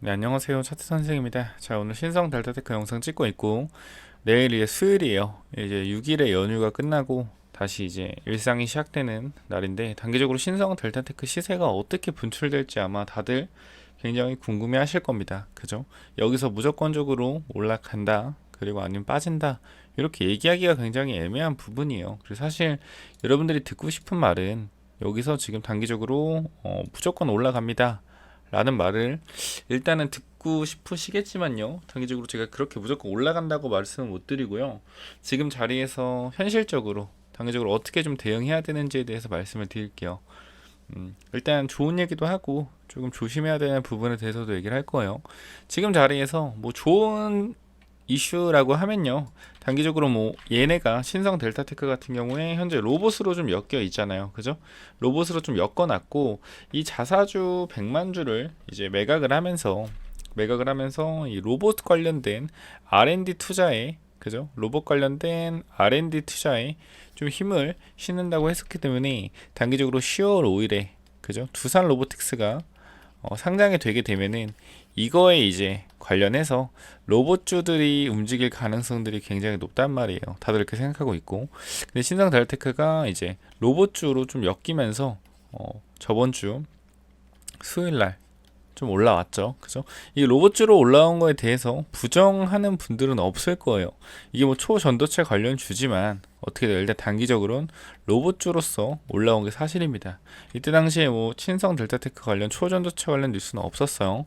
네, 안녕하세요. 차트 선생입니다. 자, 오늘 신성 델타테크 영상 찍고 있고, 내일 이제 수요일이에요. 이제 6일의 연휴가 끝나고 다시 이제 일상이 시작되는 날인데, 단기적으로 신성 델타테크 시세가 어떻게 분출될지 아마 다들 굉장히 궁금해 하실 겁니다. 그죠? 여기서 무조건적으로 올라간다, 그리고 아니면 빠진다, 이렇게 얘기하기가 굉장히 애매한 부분이에요. 그래서 사실 여러분들이 듣고 싶은 말은 여기서 지금 단기적으로 무조건 올라갑니다 라는 말을 일단은 듣고 싶으시겠지만요, 단기적으로 제가 그렇게 무조건 올라간다고 말씀은 못 드리고요, 지금 자리에서 현실적으로 단기적으로 어떻게 좀 대응해야 되는지에 대해서 말씀을 드릴게요. 일단 좋은 얘기도 하고 조금 조심해야 되는 부분에 대해서도 얘기를 할 거예요. 지금 자리에서 뭐 좋은 이슈라고 하면요, 단기적으로 뭐 얘네가 신성 델타테크 같은 경우에 현재 로봇으로 좀 엮여 있잖아요, 그죠? 로봇으로 좀 엮어놨고, 이 자사주 100만 주를 이제 매각을 하면서 이 로봇 관련된 R&D 투자에, 그죠? 로봇 관련된 R&D 투자에 좀 힘을 싣는다고 했었기 때문에 단기적으로 10월 5일에, 그죠? 두산 로보틱스가 상장이 되게 되면은 이거에 이제 관련해서 로봇주들이 움직일 가능성들이 굉장히 높단 말이에요. 다들 이렇게 생각하고 있고, 근데 신상 델테크가 이제 로봇주로 좀 엮이면서 저번 주 수요일 날 좀 올라왔죠. 그죠? 이 로봇주로 올라온 거에 대해서 부정하는 분들은 없을 거예요. 이게 뭐 초전도체 관련 주지만 어떻게 돼요? 일단 단기적으로는 로봇주로서 올라온 게 사실입니다. 이때 당시에 뭐 친성 델타테크 관련 초전도체 관련 뉴스는 없었어요.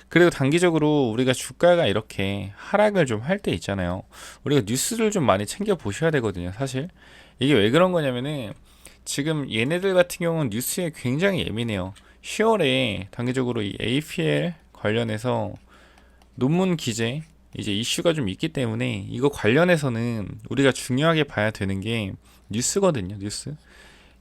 그리고 단기적으로 우리가 주가가 이렇게 하락을 좀 할 때 있잖아요, 우리가 뉴스를 좀 많이 챙겨 보셔야 되거든요. 사실 이게 왜 그런 거냐면은, 지금 얘네들 같은 경우는 뉴스에 굉장히 예민해요. 10월에 단기적으로 이 APL 관련해서 논문 기재 이제 이슈가 좀 있기 때문에, 이거 관련해서는 우리가 중요하게 봐야 되는 게 뉴스거든요. 뉴스.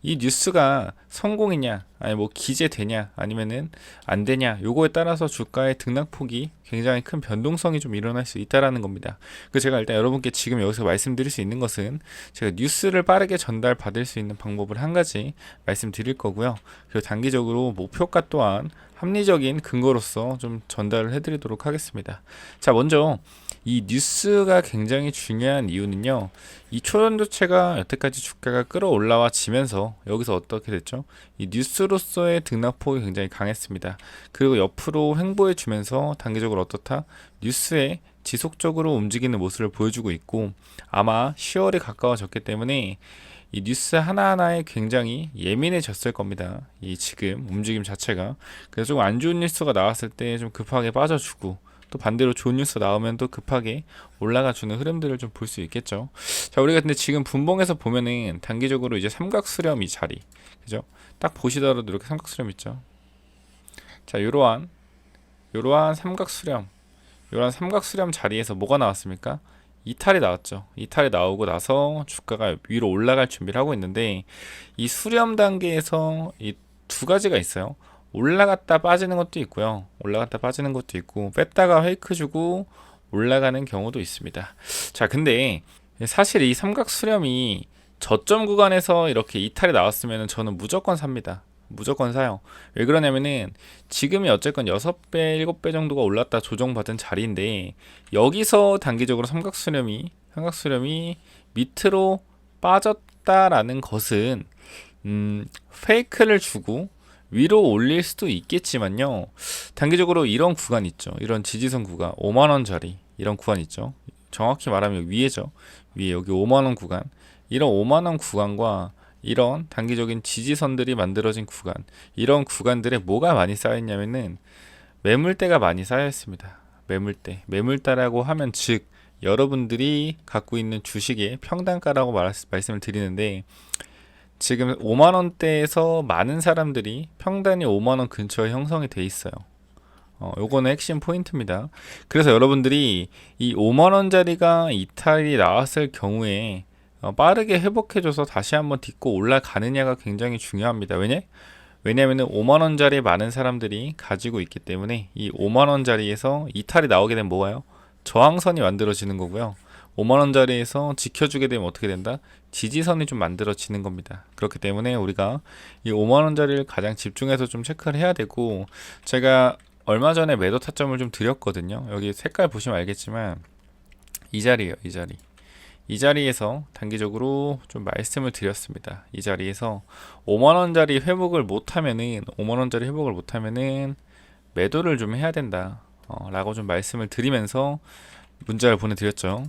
이 뉴스가 성공이냐, 아니 뭐 기재되냐, 아니면은 안 되냐, 요거에 따라서 주가의 등락폭이 굉장히 큰 변동성이 좀 일어날 수 있다라는 겁니다. 그 제가 일단 여러분께 지금 여기서 말씀드릴 수 있는 것은, 제가 뉴스를 빠르게 전달받을 수 있는 방법을 한 가지 말씀드릴 거고요. 그리고 단기적으로 목표가 또한 합리적인 근거로서 좀 전달을 해드리도록 하겠습니다. 자, 먼저 이 뉴스가 굉장히 중요한 이유는요, 이 초전도체가 여태까지 주가가 끌어올라와 지면서 여기서 어떻게 됐죠? 이 뉴스로서의 등락폭이 굉장히 강했습니다. 그리고 옆으로 횡보해 주면서 단기적으로 어떻다? 뉴스에 지속적으로 움직이는 모습을 보여주고 있고, 아마 10월이 가까워졌기 때문에 이 뉴스 하나하나에 굉장히 예민해졌을 겁니다. 이 지금 움직임 자체가. 그래서 좀 안 좋은 뉴스가 나왔을 때 좀 급하게 빠져주고, 또 반대로 좋은 뉴스 나오면 또 급하게 올라가 주는 흐름들을 좀 볼 수 있겠죠. 자, 우리가 근데 지금 분봉에서 보면은 단기적으로 이제 삼각수렴 이 자리, 그죠? 딱 보시더라도 이렇게 삼각수렴 있죠. 자, 요러한 삼각수렴 자리에서 뭐가 나왔습니까? 이탈이 나왔죠. 이탈이 나오고 나서 주가가 위로 올라갈 준비를 하고 있는데, 이 수렴 단계에서 이 두 가지가 있어요. 올라갔다 빠지는 것도 있고요, 올라갔다 빠지는 것도 있고, 뺐다가 페이크 주고 올라가는 경우도 있습니다. 자, 근데 사실 이 삼각 수렴이 저점 구간에서 이렇게 이탈이 나왔으면 저는 무조건 삽니다. 무조건 사요. 왜 그러냐면은, 지금이 어쨌건 6배, 7배 정도가 올랐다 조정받은 자리인데, 여기서 단기적으로 삼각수렴이 밑으로 빠졌다라는 것은, 페이크를 주고 위로 올릴 수도 있겠지만요, 단기적으로 이런 구간 있죠. 이런 지지선 구간 5만원짜리 이런 구간 있죠. 정확히 말하면 위에죠. 위에 여기 5만원 구간, 이런 5만원 구간과 이런 단기적인 지지선들이 만들어진 구간, 이런 구간들에 뭐가 많이 쌓여있냐면은 매물대가 많이 쌓여있습니다. 매물대라고 하면 즉 여러분들이 갖고 있는 주식의 평단가라고 말씀을 드리는데, 지금 5만원대에서 많은 사람들이 평단이 5만원 근처에 형성이 돼 있어요. 요거는 핵심 포인트입니다. 그래서 여러분들이 이 5만원짜리가 이탈이 나왔을 경우에 빠르게 회복해줘서 다시 한번 딛고 올라가느냐가 굉장히 중요합니다. 왜냐면은 5만원짜리 많은 사람들이 가지고 있기 때문에, 이 5만원짜리에서 이탈이 나오게 되면 뭐가요? 저항선이 만들어지는 거고요. 5만원짜리에서 지켜주게 되면 어떻게 된다? 지지선이 좀 만들어지는 겁니다. 그렇기 때문에 우리가 이 5만원짜리를 가장 집중해서 좀 체크를 해야 되고, 제가 얼마 전에 매도 타점을 좀 드렸거든요. 여기 색깔 보시면 알겠지만 이 자리예요, 이 자리. 이 자리에서 단기적으로 좀 말씀을 드렸습니다. 이 자리에서 5만원짜리 회복을 못하면은 5만원짜리 회복을 못하면은 매도를 좀 해야 된다 라고 좀 말씀을 드리면서 문자를 보내드렸죠.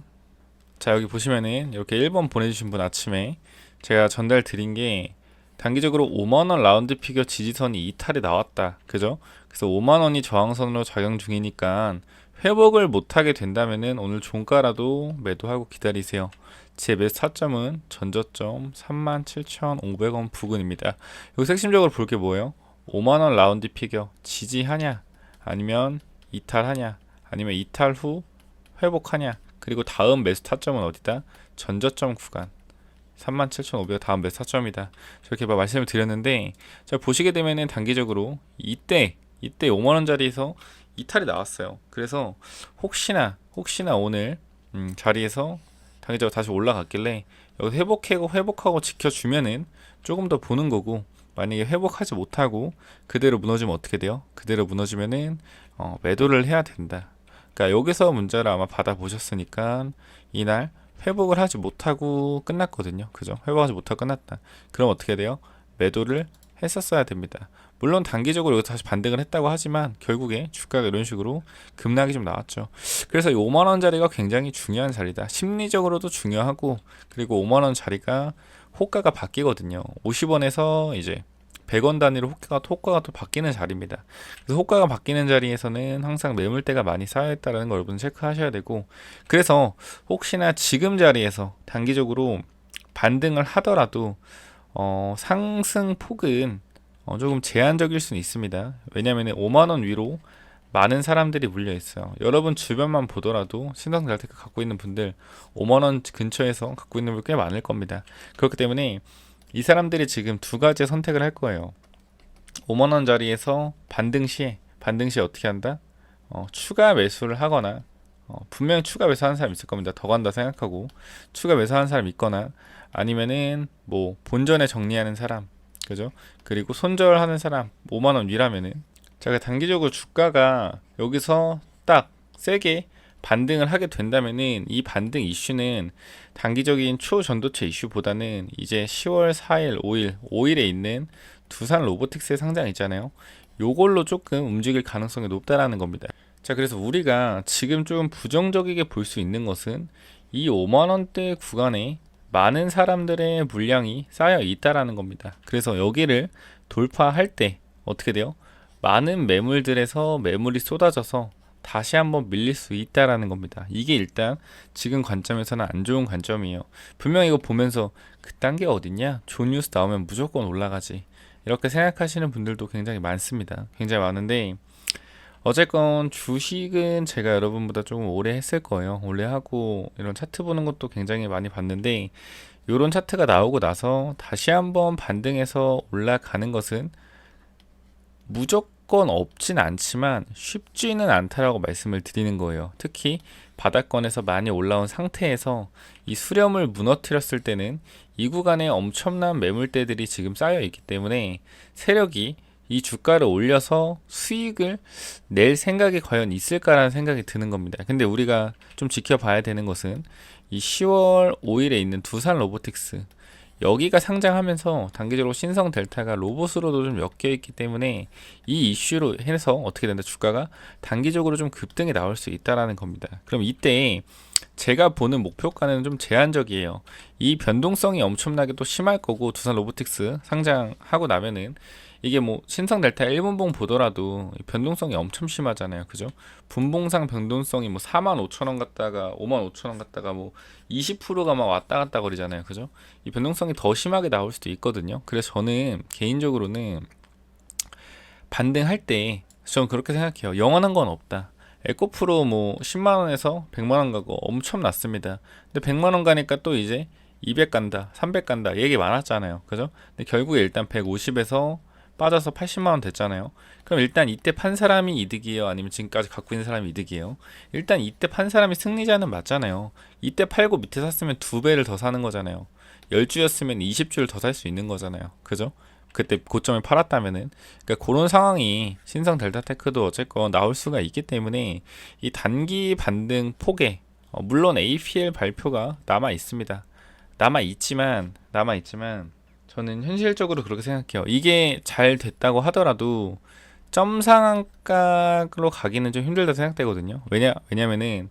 자, 여기 보시면은 이렇게 1번 보내주신 분 아침에 제가 전달 드린 게 단기적으로 5만원 라운드 피겨 지지선이 이탈이 나왔다, 그죠? 그래서 5만원이 저항선으로 작용 중이니까 회복을 못하게 된다면은 오늘 종가라도 매도하고 기다리세요. 제 매수 타점은 전저점 37,500원 부근입니다. 여기서 핵심적으로 볼 게 뭐예요? 5만원 라운드 피겨 지지하냐, 아니면 이탈하냐, 아니면 이탈 후 회복하냐, 그리고 다음 매수 타점은 어디다? 전저점 구간 37,500 다음 매수 타점이다. 저렇게 말씀을 드렸는데, 자, 보시게 되면은 단기적으로 이때 5만원짜리에서 이탈이 나왔어요. 그래서 혹시나 오늘 자리에서 단기적으로 다시 올라갔길래 여기 회복하고 지켜주면은 조금 더 보는 거고, 만약에 회복하지 못하고 그대로 무너지면 어떻게 돼요? 그대로 무너지면은 매도를 해야 된다. 그러니까 여기서 문자를 아마 받아보셨으니까 이날 회복을 하지 못하고 끝났거든요. 그죠? 회복하지 못하고 끝났다. 그럼 어떻게 돼요? 매도를 했었어야 됩니다. 물론 단기적으로 여기 다시 반등을 했다고 하지만 결국에 주가가 이런 식으로 급락이 좀 나왔죠. 그래서 이 5만원 자리가 굉장히 중요한 자리다. 심리적으로도 중요하고, 그리고 5만원 자리가 호가가 바뀌거든요. 50원에서 이제 100원 단위로 호가가 또 바뀌는 자리입니다. 그래서 호가가 바뀌는 자리에서는 항상 매물대가 많이 쌓여있다는 걸 여러분 체크하셔야 되고, 그래서 혹시나 지금 자리에서 단기적으로 반등을 하더라도 상승 폭은 조금 제한적일 수는 있습니다. 왜냐하면 5만원 위로 많은 사람들이 물려 있어요. 여러분 주변만 보더라도 신성장테크 갖고 있는 분들 5만원 근처에서 갖고 있는 분들 꽤 많을 겁니다. 그렇기 때문에 이 사람들이 지금 두 가지 선택을 할 거예요. 5만원 자리에서 반등 시에 어떻게 한다? 추가 매수를 하거나, 분명히 추가 매수하는 사람 있을 겁니다. 더 간다 생각하고 추가 매수하는 사람 있거나, 아니면은 뭐 본전에 정리하는 사람, 그죠? 그리고 손절하는 사람 5만원 위라면은, 자, 단기적으로 주가가 여기서 딱 세게 반등을 하게 된다면은 이 반등 이슈는 단기적인 초전도체 이슈보다는 이제 10월 4일, 5일에 있는 두산 로보틱스의 상장 있잖아요. 요걸로 조금 움직일 가능성이 높다라는 겁니다. 자, 그래서 우리가 지금 좀 부정적이게 볼 수 있는 것은 이 5만원대 구간에 많은 사람들의 물량이 쌓여 있다라는 겁니다. 그래서 여기를 돌파할 때 어떻게 돼요? 많은 매물들에서 매물이 쏟아져서 다시 한번 밀릴 수 있다라는 겁니다. 이게 일단 지금 관점에서는 안 좋은 관점이에요. 분명히 이거 보면서 그딴 게 어딨냐? 좋은 뉴스 나오면 무조건 올라가지, 이렇게 생각하시는 분들도 굉장히 많습니다. 굉장히 많은데, 어쨌건 주식은 제가 여러분보다 조금 오래 했을 거예요. 오래 하고 이런 차트 보는 것도 굉장히 많이 봤는데, 이런 차트가 나오고 나서 다시 한번 반등해서 올라가는 것은 무조건 없진 않지만 쉽지는 않다라고 말씀을 드리는 거예요. 특히 바닥권에서 많이 올라온 상태에서 이 수렴을 무너뜨렸을 때는 이 구간에 엄청난 매물대들이 지금 쌓여 있기 때문에 세력이 이 주가를 올려서 수익을 낼 생각이 과연 있을까라는 생각이 드는 겁니다. 근데 우리가 좀 지켜봐야 되는 것은 이 10월 5일에 있는 두산 로보틱스, 여기가 상장하면서 단기적으로 신성 델타가 로봇으로도 좀 엮여 있기 때문에 이 이슈로 해서 어떻게 된다? 주가가 단기적으로 좀 급등이 나올 수 있다라는 겁니다. 그럼 이때 제가 보는 목표가는 좀 제한적이에요. 이 변동성이 엄청나게 또 심할 거고, 두산 로보틱스 상장하고 나면은 이게 뭐 신성 델타 1분봉 보더라도 변동성이 엄청 심하잖아요. 그죠? 분봉상 변동성이 뭐 45,000원 갔다가 55,000원 갔다가 뭐 20%가 막 왔다 갔다 거리잖아요. 그죠? 이 변동성이 더 심하게 나올 수도 있거든요. 그래서 저는 개인적으로는 반등할 때 저는 그렇게 생각해요. 영원한 건 없다. 에코프로 뭐 10만원에서 100만원 가고 엄청 났습니다. 근데 100만원 가니까 또 이제 200 간다, 300 간다 얘기 많았잖아요. 그죠? 근데 결국에 일단 150에서 빠져서 80만원 됐잖아요. 그럼 일단 이때 판 사람이 이득이에요? 아니면 지금까지 갖고 있는 사람이 이득이에요? 일단 이때 판 사람이 승리자는 맞잖아요. 이때 팔고 밑에 샀으면 2배를 더 사는 거잖아요. 10주였으면 20주를 더 살 수 있는 거잖아요. 그죠? 그때 고점에 팔았다면은. 그러니까 그런 상황이 신성 델타테크도 어쨌건 나올 수가 있기 때문에 이 단기 반등 폭에 물론 APL 발표가 남아 있습니다. 남아 있지만 저는 현실적으로 그렇게 생각해요. 이게 잘 됐다고 하더라도 점 상한가로 가기는 좀 힘들다 생각되거든요. 왜냐면은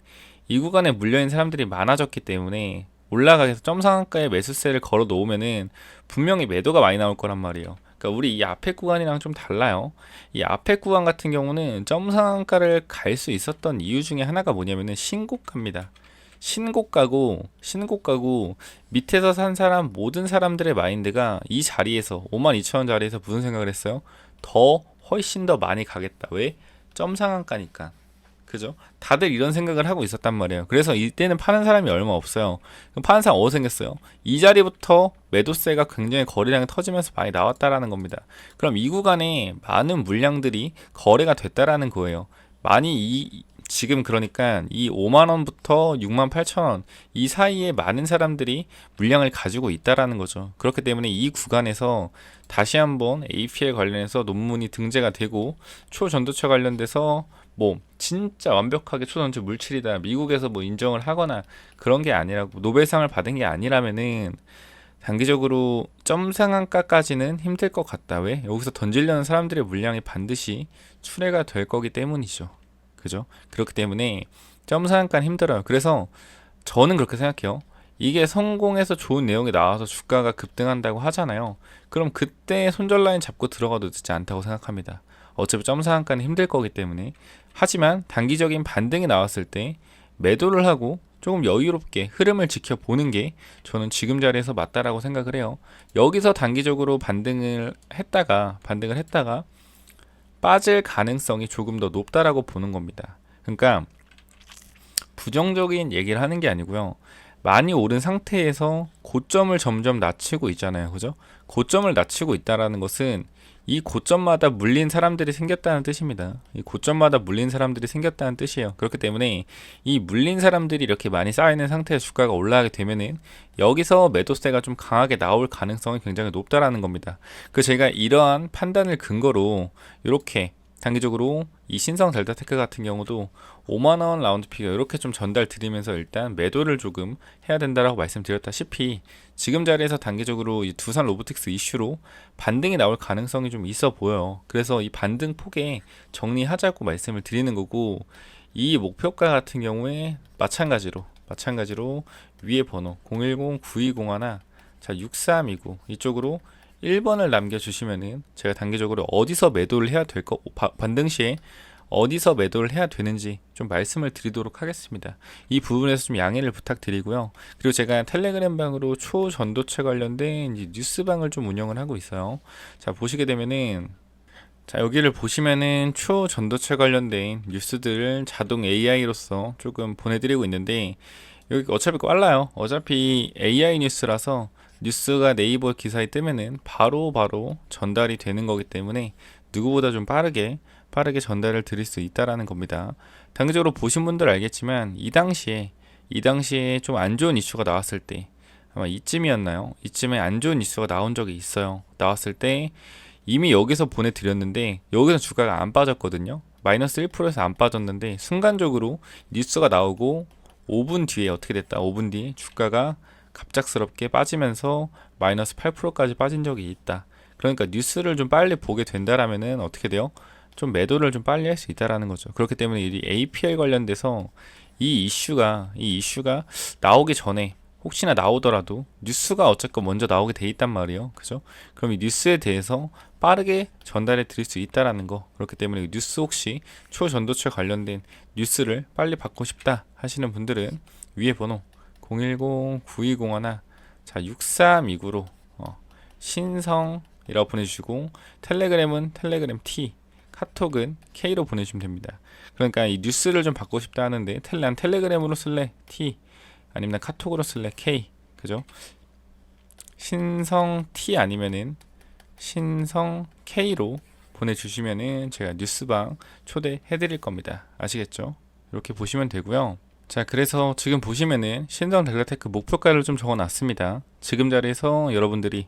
이 구간에 물려있는 사람들이 많아졌기 때문에 올라가서 점 상한가에 매수세를 걸어 놓으면은 분명히 매도가 많이 나올 거란 말이에요. 그러니까 우리 이 앞에 구간이랑 좀 달라요. 이 앞에 구간 같은 경우는 점 상한가를 갈 수 있었던 이유 중에 하나가 뭐냐면은 신고가입니다. 신고가고 밑에서 산 사람 모든 사람들의 마인드가 이 자리에서 52,000원 자리에서 무슨 생각을 했어요? 더 훨씬 더 많이 가겠다. 왜? 점 상한가니까. 그죠? 다들 이런 생각을 하고 있었단 말이에요. 그래서 이때는 파는 사람이 얼마 없어요. 그럼 파는 사람 어디서 생겼어요? 이 자리부터 매도세가 굉장히 거래량이 터지면서 많이 나왔다라는 겁니다. 그럼 이 구간에 많은 물량들이 거래가 됐다라는 거예요. 지금 그러니까 이 5만원부터 68,000원 이 사이에 많은 사람들이 물량을 가지고 있다라는 거죠. 그렇기 때문에 이 구간에서 다시 한번 APL 관련해서 논문이 등재가 되고 초전도체 관련돼서 뭐 진짜 완벽하게 초전도체 물질이다 미국에서 뭐 인정을 하거나 그런 게 아니라고 노벨상을 받은 게 아니라면은 단기적으로 점 상한가까지는 힘들 것 같다. 왜? 여기서 던지려는 사람들의 물량이 반드시 출회가 될 거기 때문이죠. 그죠? 그렇기 때문에 점 상한가는 힘들어요. 그래서 저는 그렇게 생각해요. 이게 성공해서 좋은 내용이 나와서 주가가 급등한다고 하잖아요. 그럼 그때 손절 라인 잡고 들어가도 늦지 않다고 생각합니다. 어차피 점 상한가는 힘들 거기 때문에. 하지만 단기적인 반등이 나왔을 때 매도를 하고 조금 여유롭게 흐름을 지켜보는 게 저는 지금 자리에서 맞다라고 생각을 해요. 여기서 단기적으로 반등을 했다가 빠질 가능성이 조금 더 높다라고 보는 겁니다. 그러니까 부정적인 얘기를 하는 게 아니고요. 많이 오른 상태에서 고점을 점점 낮추고 있잖아요. 그죠? 고점을 낮추고 있다라는 것은 이 고점마다 물린 사람들이 생겼다는 뜻입니다. 이 고점마다 물린 사람들이 생겼다는 뜻이에요. 그렇기 때문에 이 물린 사람들이 이렇게 많이 쌓여있는 상태에서 주가가 올라가게 되면은 여기서 매도세가 좀 강하게 나올 가능성이 굉장히 높다라는 겁니다. 그 제가 이러한 판단을 근거로 이렇게 단기적으로 이 신성 델타테크 같은 경우도 5만원 라운드 피겨 이렇게 좀 전달 드리면서 일단 매도를 조금 해야 된다라고 말씀드렸다시피 지금 자리에서 단기적으로 이 두산 로보틱스 이슈로 반등이 나올 가능성이 좀 있어 보여요. 그래서 이 반등 폭에 정리하자고 말씀을 드리는 거고 이 목표가 같은 경우에 마찬가지로 위에 번호 010-9201 자 6329 이쪽으로 1번을 남겨주시면은 제가 단기적으로 어디서 매도를 해야 될 거, 반등 시에 어디서 매도를 해야 되는지 좀 말씀을 드리도록 하겠습니다. 이 부분에서 좀 양해를 부탁드리고요. 그리고 제가 텔레그램 방으로 초전도체 관련된 이제 뉴스방을 좀 운영을 하고 있어요. 자, 보시게 되면은 자, 여기를 보시면은 초전도체 관련된 뉴스들을 자동 AI로서 조금 보내드리고 있는데 여기 어차피 빨라요. 어차피 AI 뉴스라서 뉴스가 네이버 기사에 뜨면은 바로 전달이 되는 거기 때문에 누구보다 좀 빠르게 전달을 드릴 수 있다라는 겁니다. 단기적으로 보신 분들 알겠지만 이 당시에 좀 안 좋은 이슈가 나왔을 때 아마 이쯤이었나요? 이쯤에 안 좋은 이슈가 나온 적이 있어요. 나왔을 때 이미 여기서 보내드렸는데 여기서 주가가 안 빠졌거든요. 마이너스 1%에서 안 빠졌는데 순간적으로 뉴스가 나오고 5분 뒤에 어떻게 됐다. 5분 뒤에 주가가 갑작스럽게 빠지면서 마이너스 8%까지 빠진 적이 있다. 그러니까 뉴스를 좀 빨리 보게 된다라면은 어떻게 돼요? 좀 매도를 좀 빨리 할 수 있다라는 거죠. 그렇기 때문에 이 APL 관련돼서 이 이슈가 나오기 전에 혹시나 나오더라도 뉴스가 어쨌건 먼저 나오게 돼 있단 말이에요. 그죠? 그럼 이 뉴스에 대해서 빠르게 전달해 드릴 수 있다라는 거. 그렇기 때문에 뉴스 혹시 초전도체 관련된 뉴스를 빨리 받고 싶다 하시는 분들은 위에 번호 010-9201 자 6329로 신성이라고 보내주시고 텔레그램은 텔레그램 T 카톡은 K로 보내주시면 됩니다. 그러니까 이 뉴스를 좀 받고 싶다 하는데 텔레그램으로 쓸래 T 아니면 카톡으로 쓸래 K 그죠? 신성 T 아니면은 신성 K로 보내주시면은 제가 뉴스방 초대해 드릴 겁니다. 아시겠죠? 이렇게 보시면 되고요. 자, 그래서 지금 보시면은 신성 델타테크 목표가를 좀 적어 놨습니다. 지금 자리에서 여러분들이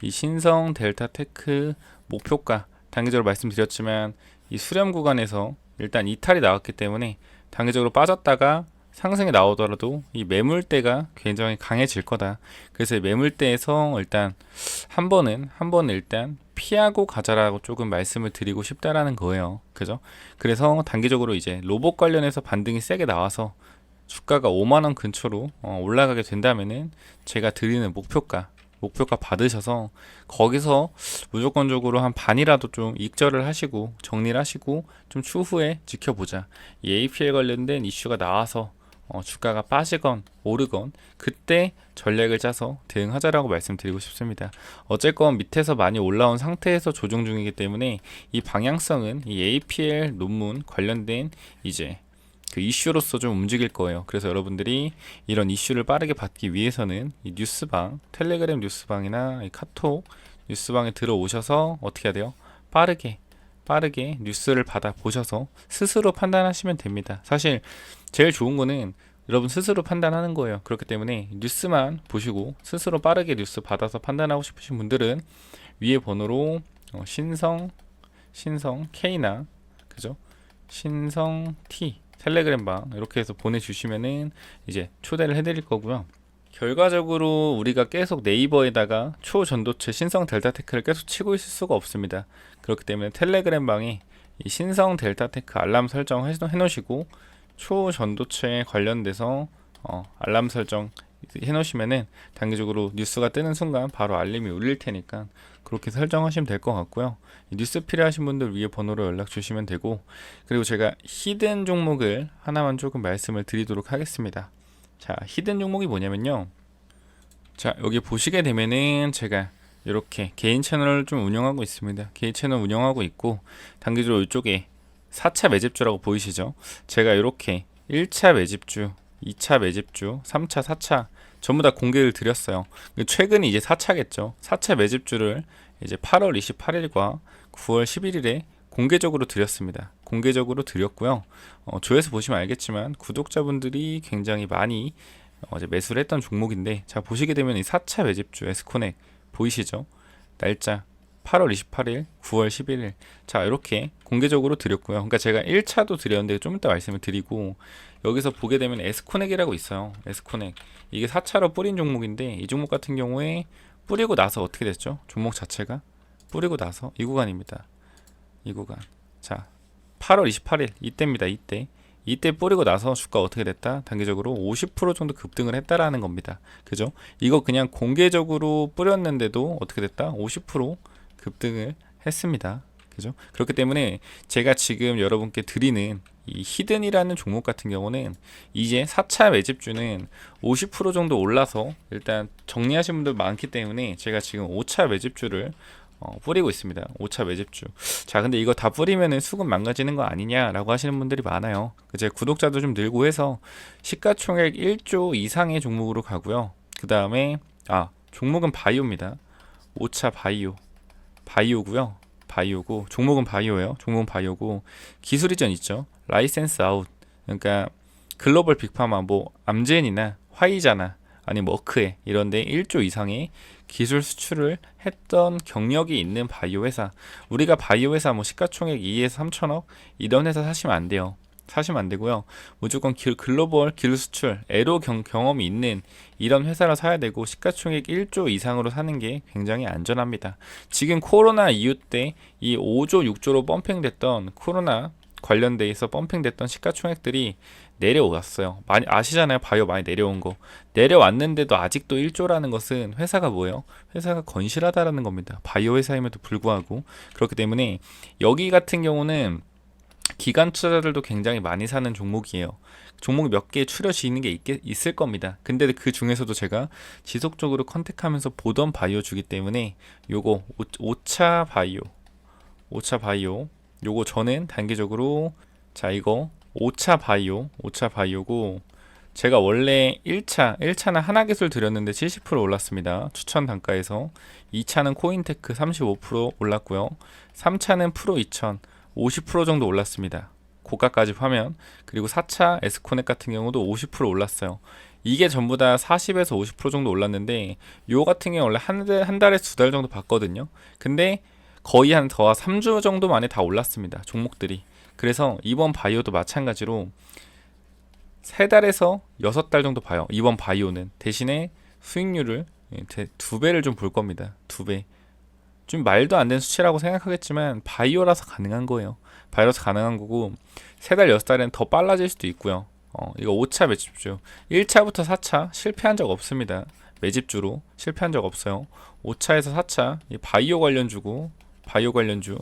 이 신성 델타테크 목표가 단기적으로 말씀드렸지만 이 수렴 구간에서 일단 이탈이 나왔기 때문에 단기적으로 빠졌다가 상승이 나오더라도 이 매물대가 굉장히 강해질 거다. 그래서 이 매물대에서 일단 한 번은 일단 피하고 가자라고 조금 말씀을 드리고 싶다라는 거예요. 그죠? 그래서 단기적으로 이제 로봇 관련해서 반등이 세게 나와서 주가가 5만원 근처로 올라가게 된다면은 제가 드리는 목표가 받으셔서 거기서 무조건적으로 한 반이라도 좀 익절을 하시고 정리를 하시고 좀 추후에 지켜보자. 이 APL 관련된 이슈가 나와서 주가가 빠지건 오르건 그때 전략을 짜서 대응하자라고 말씀드리고 싶습니다. 어쨌건 밑에서 많이 올라온 상태에서 조정 중이기 때문에 이 방향성은 이 APL 논문 관련된 이제 그 이슈로서 좀 움직일 거예요. 그래서 여러분들이 이런 이슈를 빠르게 받기 위해서는 이 뉴스방, 텔레그램 뉴스방이나 이 카톡 뉴스방에 들어오셔서 어떻게 해야 돼요? 빠르게 뉴스를 받아 보셔서 스스로 판단하시면 됩니다. 사실 제일 좋은 거는 여러분 스스로 판단하는 거예요. 그렇기 때문에 뉴스만 보시고 스스로 빠르게 뉴스 받아서 판단하고 싶으신 분들은 위에 번호로 신성 K나 그죠? 신성 T 텔레그램방 이렇게 해서 보내주시면은 이제 초대를 해드릴 거고요. 결과적으로 우리가 계속 네이버에다가 초전도체 신성 델타테크를 계속 치고 있을 수가 없습니다. 그렇기 때문에 텔레그램 방에 이 신성 델타테크 알람 설정 해놓으시고 초전도체에 관련돼서 알람 설정 해놓으시면은 단기적으로 뉴스가 뜨는 순간 바로 알림이 울릴 테니까 그렇게 설정하시면 될 것 같고요. 뉴스 필요하신 분들 위에 번호로 연락 주시면 되고, 그리고 제가 히든 종목을 하나만 조금 말씀을 드리도록 하겠습니다. 자, 히든 종목이 뭐냐면요. 자, 여기 보시게 되면은 제가 이렇게 개인 채널을 좀 운영하고 있습니다. 개인 채널 운영하고 있고 단기적으로 이쪽에 4차 매집주라고 보이시죠? 제가 이렇게 1차 매집주, 2차 매집주, 3차, 4차 전부 다 공개를 드렸어요. 최근이 이제 4차겠죠. 4차 매집주를 이제 8월 28일과 9월 11일에 공개적으로 드렸습니다. 공개적으로 드렸고요. 조회수 보시면 알겠지만 구독자분들이 굉장히 많이 어제 매수를 했던 종목인데, 자 보시게 되면 이 4차 매집주 에스코넥 보이시죠? 날짜 8월 28일, 9월 11일. 자, 이렇게 공개적으로 드렸고요. 그러니까 제가 1차도 드렸는데 좀 이따 말씀을 드리고, 여기서 보게 되면 에스코넥이라고 있어요. 에스코넥. 이게 4차로 뿌린 종목인데, 이 종목 같은 경우에 뿌리고 나서 어떻게 됐죠? 종목 자체가 뿌리고 나서 이 구간입니다. 이 구간. 자, 8월 28일 이때입니다. 이때 뿌리고 나서 주가 어떻게 됐다? 단기적으로 50% 정도 급등을 했다라는 겁니다. 그죠? 이거 그냥 공개적으로 뿌렸는데도 어떻게 됐다? 50% 급등을 했습니다. 그죠? 그렇기 때문에 제가 지금 여러분께 드리는 이 히든이라는 종목 같은 경우는 이제 4차 매집주는 50% 정도 올라서 일단 정리하신 분들 많기 때문에 제가 지금 5차 매집주를 뿌리고 있습니다. 5차 매집주. 자, 근데 이거 다 뿌리면은 수급 망가지는 거 아니냐라고 하시는 분들이 많아요. 제 구독자도 좀 늘고 해서 시가총액 1조 이상의 종목으로 가고요. 그 다음에 종목은 바이오입니다. 5차 바이오고요. 바이오고 종목은 바이오예요. 종목은 바이오고 기술 이전 있죠. 라이센스 아웃. 그러니까 글로벌 빅파마 뭐 암젠이나 화이자나 아니 머크에 이런데 1조 이상의 기술 수출을 했던 경력이 있는 바이오 회사. 우리가 바이오 회사 뭐 시가총액 2에서 3천억 이런 회사 사시면 안 돼요. 사시면 안 되고요. 무조건 글로벌 기술 수출 애로 경험이 있는 이런 회사를 사야 되고 시가총액 1조 이상으로 사는 게 굉장히 안전합니다. 지금 코로나 이후 때 이 5조 6조로 펌핑됐던 코로나 관련돼서 펌핑됐던 시가총액들이 내려왔어요. 많이 아시잖아요. 바이오 많이 내려온 거. 내려왔는데도 아직도 1조라는 것은 회사가 뭐예요? 회사가 건실하다라는 겁니다. 바이오 회사임에도 불구하고. 그렇기 때문에 여기 같은 경우는 기관 투자자들도 굉장히 많이 사는 종목이에요. 종목이 몇 개 추려지는 게 있을 겁니다. 근데 그 중에서도 제가 지속적으로 컨택하면서 보던 바이오 주기 때문에 요거 5차 바이오 요거 저는 단기적으로 자 이거 5차 바이오고 제가 원래 1차는 하나기술 드렸는데 70% 올랐습니다. 추천 단가에서 2차는 코인테크 35% 올랐고요. 3차는 프로 2000 50% 정도 올랐습니다. 고가까지 파면. 그리고 4차 에스코넥 같은 경우도 50% 올랐어요. 이게 전부 다 40에서 50% 정도 올랐는데 요 같은 경우 원래 한 달에서 두 달 정도 봤거든요. 근데 거의 한 3주 정도 만에 다 올랐습니다. 종목들이. 그래서 이번 바이오도 마찬가지로 3달에서 6달 정도 봐요. 이번 바이오는 대신에 수익률을 2배를 좀 볼 겁니다. 2배. 좀 말도 안 되는 수치라고 생각하겠지만 바이오라서 가능한 거예요. 바이오라서 가능한 거고 3달, 6달에는 더 빨라질 수도 있고요. 이거 5차 매집주 1차부터 4차 실패한 적 없습니다. 매집주로 실패한 적 없어요. 5차에서 4차 바이오 관련주고 바이오 관련주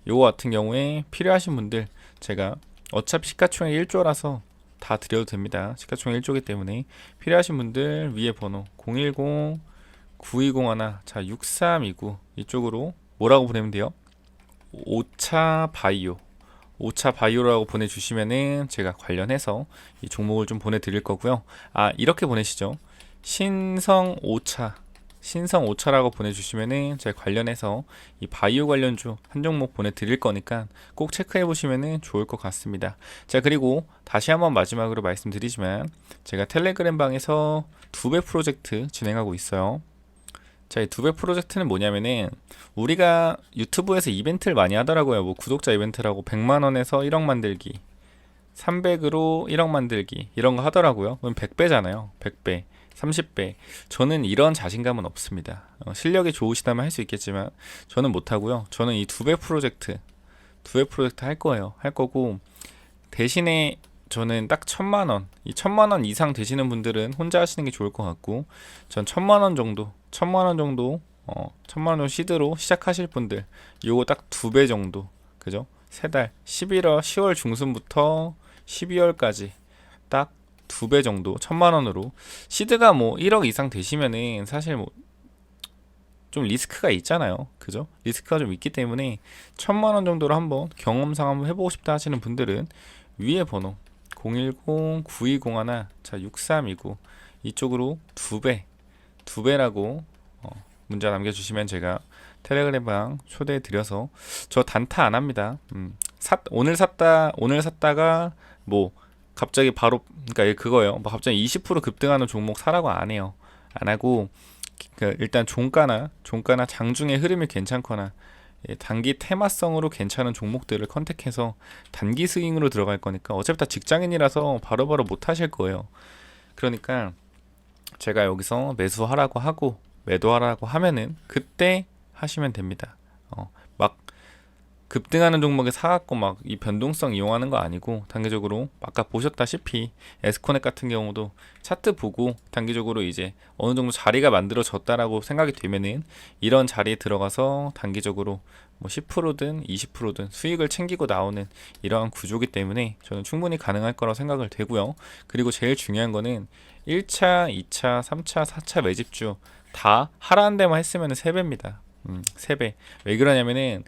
요거 같은 경우에 필요하신 분들 제가 어차피 시가총액 1조라서 다 드려도 됩니다. 시가총액 1조기 때문에 필요하신 분들 위에 번호 010-9201 자 6329 이쪽으로 뭐라고 보내면 돼요? 5차 바이오 5차 바이오라고 보내주시면은 제가 관련해서 이 종목을 좀 보내드릴 거고요. 이렇게 보내시죠. 신성 5차라고 보내주시면은 제가 관련해서 이 바이오 관련주 한 종목 보내드릴 거니까 꼭 체크해 보시면은 좋을 것 같습니다. 자, 그리고 다시 한번 마지막으로 말씀드리지만 제가 텔레그램 방에서 2배 프로젝트 진행하고 있어요. 자, 이 2배 프로젝트는 뭐냐면은 우리가 유튜브에서 이벤트를 많이 하더라고요. 뭐 구독자 이벤트라고 100만원에서 1억 만들기, 300으로 1억 만들기 이런 거 하더라고요. 그럼 100배잖아요. 100배, 30배. 저는 이런 자신감은 없습니다. 실력이 좋으시다면 할 수 있겠지만 저는 못하고요. 저는 이 2배 프로젝트 할 거예요. 할 거고 대신에 저는 딱 1000만원, 이 1000만원 이상 되시는 분들은 혼자 하시는 게 좋을 것 같고 전 1000만원 정도 1000만원 시드로 시작하실 분들 요거 딱 2배 정도, 그죠? 3달 10월 중순부터 12월까지 딱 2배 정도 1000만원으로 시드가 뭐 1억 이상 되시면은 사실 뭐 좀 리스크가 있잖아요, 그죠? 리스크가 좀 있기 때문에 1000만원 정도로 한번 경험상 한번 해보고 싶다 하시는 분들은 위에 번호 010-9201 자 6329 이쪽으로 2배라고 문자 남겨주시면 제가 텔레그램 방 초대해 드려서 저 단타 안 합니다. 오늘 샀다가 뭐 갑자기 바로 그러니까 그거예요. 뭐 갑자기 20% 급등하는 종목 사라고 안 해요. 안 하고 그러니까 일단 종가나 장중의 흐름이 괜찮거나 단기 테마성으로 괜찮은 종목들을 컨택해서 단기 스윙으로 들어갈 거니까 어차피 다 직장인이라서 바로바로 못 하실 거예요. 그러니까 제가 여기서 매수하라고 하고 매도하라고 하면은 그때 하시면 됩니다. 막 급등하는 종목에 사갖고 막 이 변동성 이용하는 거 아니고 단기적으로 아까 보셨다시피 에스코넥 같은 경우도 차트 보고 단기적으로 이제 어느 정도 자리가 만들어졌다라고 생각이 되면은 이런 자리에 들어가서 단기적으로 뭐 10%든 20%든 수익을 챙기고 나오는 이러한 구조기 때문에 저는 충분히 가능할 거라고 생각을 되고요. 그리고 제일 중요한 거는 1차, 2차, 3차, 4차 매집주 다 하라는 데만 했으면 3배입니다. 3배. 왜 그러냐면은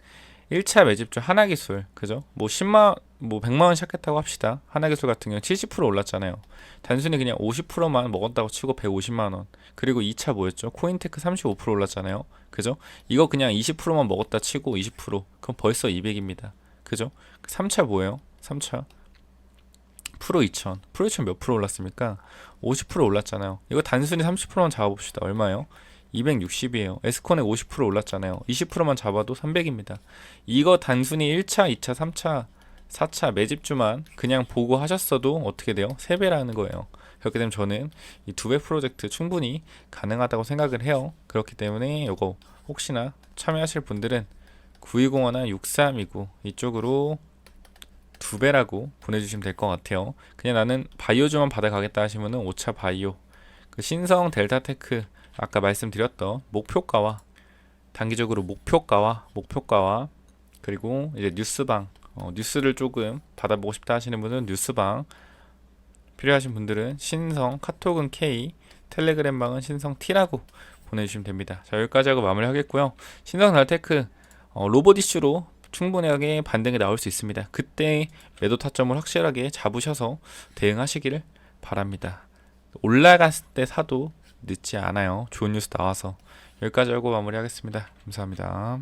1차 매집주 하나기술, 그죠? 뭐 100만원 시작했다고 합시다. 하나기술 같은 경우 70% 올랐잖아요. 단순히 그냥 50%만 먹었다고 치고 150만원. 그리고 2차 뭐였죠? 코인테크 35% 올랐잖아요. 그죠? 이거 그냥 20%만 먹었다 치고 20%. 그럼 벌써 200입니다. 그죠? 3차 뭐예요? 3차. 프로 2000 몇 프로 올랐습니까? 50% 올랐잖아요. 이거 단순히 30%만 잡아봅시다. 얼마예요? 260이에요. 에스코넥 50% 올랐잖아요. 20%만 잡아도 300입니다. 이거 단순히 1차, 2차, 3차, 4차 매집주만 그냥 보고 하셨어도 어떻게 돼요? 3배라는 거예요. 그렇게 되면 저는 이 2배 프로젝트 충분히 가능하다고 생각을 해요. 그렇기 때문에 이거 혹시나 참여하실 분들은 9201나 6329 이쪽으로 2배라고 보내주시면 될 것 같아요. 그냥 나는 바이오주만 받아가겠다 하시면은 5차 바이오, 그 신성 델타테크 아까 말씀드렸던 목표가와 단기적으로 목표가와 그리고 이제 뉴스방 뉴스를 조금 받아보고 싶다 하시는 분은 뉴스방, 필요하신 분들은 신성 카톡은 K, 텔레그램 방은 신성 T라고 보내주시면 됩니다. 자, 여기까지 하고 마무리하겠고요. 신성 델타테크 로봇 이슈로 충분하게 반등이 나올 수 있습니다. 그때 매도 타점을 확실하게 잡으셔서 대응하시기를 바랍니다. 올라갔을 때 사도 늦지 않아요. 좋은 뉴스 나와서. 여기까지 하고 마무리하겠습니다. 감사합니다.